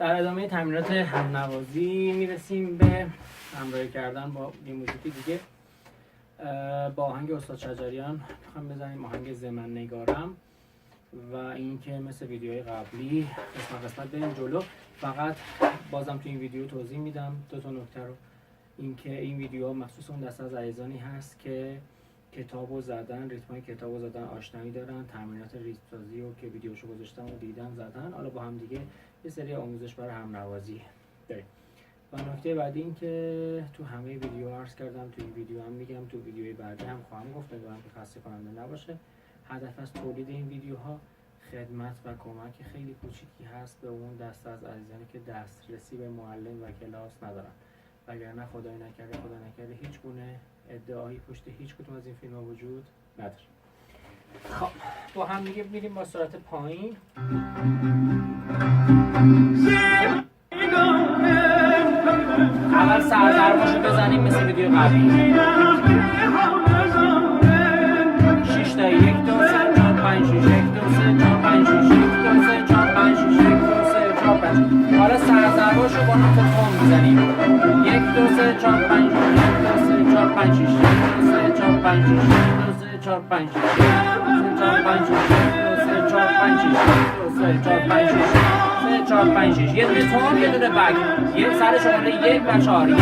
در ادامه تمرینات همنوازی میرسیم به همراهی کردن با یه موزیک دیگه. با آهنگ استاد شجریان میخوام بزنیم آهنگ زمن نگارم و اینکه مثل ویدیوهای قبلی قسمت بریم جلو. فقط بازم تو این ویدیو توضیح میدم دو تا نکته رو. اینکه این ویدیو مخصوص اون دسته از عزیزانی هست که کتابو زدن، ریتمای کتابو زدن، آشنایی دارن، تمرینات ریتم‌سازی رو که ویدیوشو گذاشتم و دیدن زدن، حالا با هم دیگه یه سری آموزش برای همنوازی داریم. و نکته بعدی این که تو همه ویدیو عرض کردم، تو این ویدیو هم میگم، تو ویدیوی بعدی هم خواهم گفت، امیدوارم که خسته کننده نباشه. هدف از تولید این ویدیوها خدمت و کمک خیلی کوچیکی هست به اون دسته از عزیزانی که دسترسی به معلم و کلاس ندارن. وگرنه خدای نکرده هیچ گونه ادعایی پشت هیچ کدوم از این فیلم‌ها وجود نداره. خب با هم دیگه میریم با سرعت پایین. اول سرزرباشو بزنیم مثل ویدیو قبلی. 6 تا 1 2 3 4 5 6 1 2 3 4 5 6 1 2 3 4 5 6 1 2 3 4 5. حالا سرزرباشو با نوت تون میزنیم. 1 2 3 4 5 6 1 2 3 4 5 6 1 2 3 4 5 6 1 2 3 4 5 6 4 5 6 1 2 3 4 5 6 1 2 3 4 5 6 4 5 6. یه دونه تون یه دونه بک. یک سر شماره 1 و 4. 1 2 3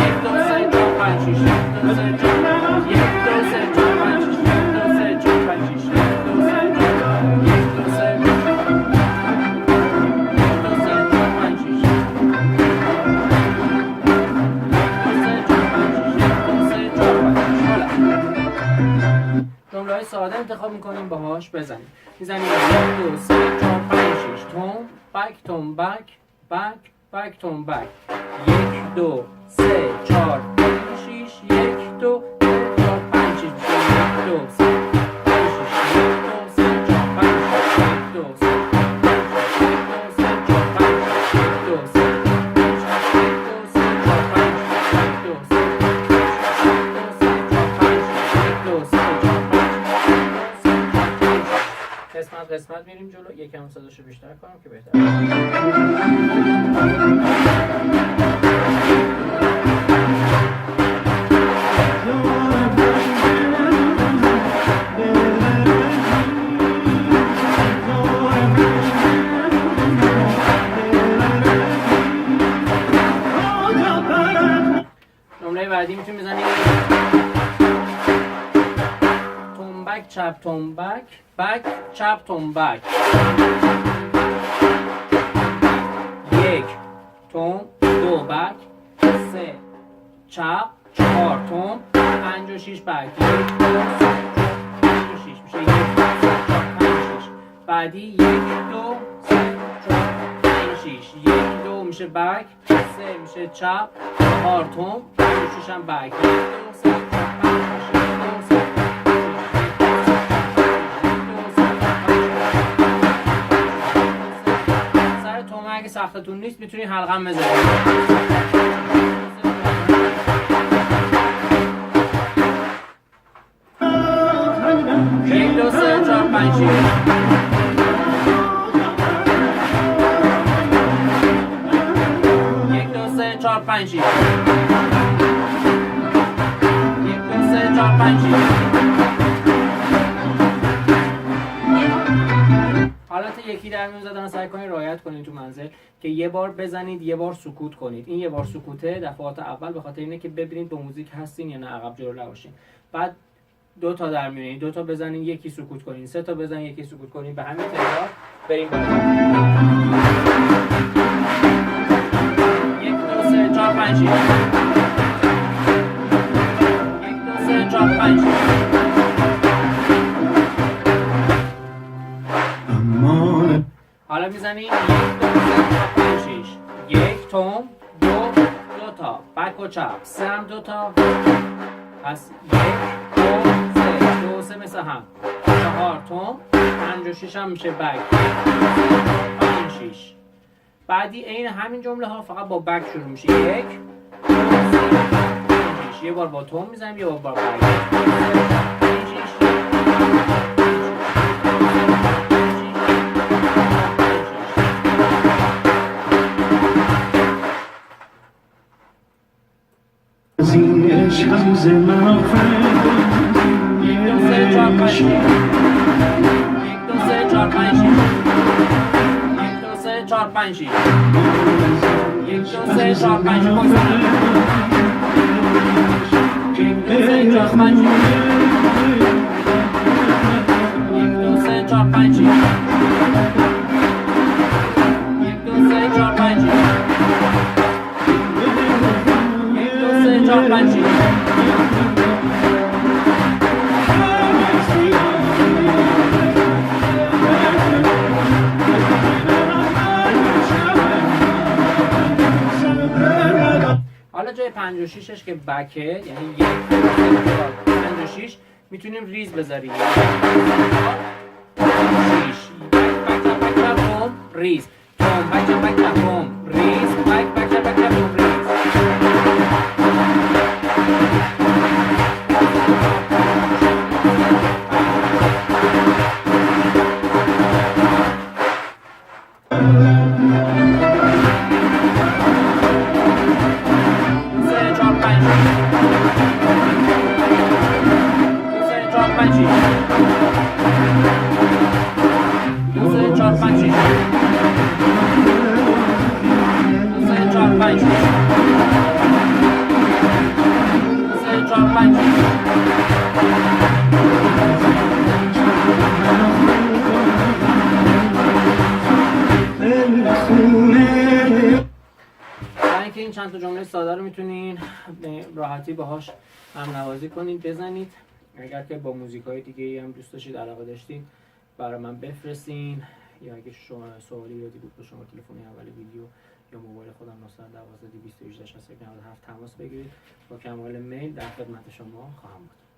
4 5 6 1 2 3 4 1 2 3 4 5 6 1 2 3 4 5 6 1 2 3 4 1 2 3 1 2 3 جمله‌های ساده انتخاب می‌کنیم باهاش بزنیم. می‌زنیم 1 2 3 4 5 6 تون بک تون بک بک بک تون بک. 1 2 3 4 5 6 1 2 4 5 6 1 2 3 5 6 1 2 3 4 5 1 2 3 قسمت میریم جلو. یکم صداشو بیشتر کنم که بهتر. جمله بعدی میتونیم بزنیم تنبک چپ تنبک بک چپ تنبک. 1 تون 2 بک 3 چپ 4 تون 5 و 6 بک. 1 2 3 6 میشه 1 2 3 4 5 6. بعدی 1 2 3 4 5 6 1 2 میشه بک 3 میشه چپ 4 تون 5 و 6 هم بک. 1 2 3 4 5 6 اگه سختتون نیست میتونی حلقه هم بزنید. 1 2 3 4 5 6 1 2 3 4 5 6 1 2 3 4 5 6. حالت یکی در میون زدن سعی کنید رعایت کنید تو منزل که یه بار بزنید یه بار سکوت کنید. این یه بار سکوته دفعات اول به خاطر اینه که ببینید با موزیک هستین یا نه عقب جلو نباشین. بعد 2 تا در میون 2 تا بزنید یکی سکوت کنید، 3 تا بزنید یکی سکوت کنید، به همین تعداد بریم بالا. 1 2 3 4 5 6 1 2 3 4 5 6. حالا میزنیم 1 2 3 4 5 6 1 تون 2 تا بک و چپ 3 هم 2 تا. پس 1 2 3 2 3 مثل هم 4 تون 5 و 6 هم میشه بک 5 6. بعدی عین همین جمله ها فقط با بک شروع میشه. 1 2 3 5 6 یه بار با تون میزنیم یه بار با بک 5 6 1 حالا جای 5 و 6ش که بکه، یعنی 1 5 و 6 میتونیم ریز بذاریم. 6 بک بوم ریز، توم بک بوم ریز، بک بوم ریز. این چند تا جمله ساده رو میتونین به راحتی باهاش هم نوازی کنید، بزنید. اگر که با موزیکای دیگه هم دوست داشتید، علاقه داشتید، برای من بفرستین، یا اگه شما سوالی یادی بود با شما تلفن اول ویدیو یا موبایل خودم 912 218 61 97 تماس بگیرید. با کمال میل در خدمت شما خواهم بود.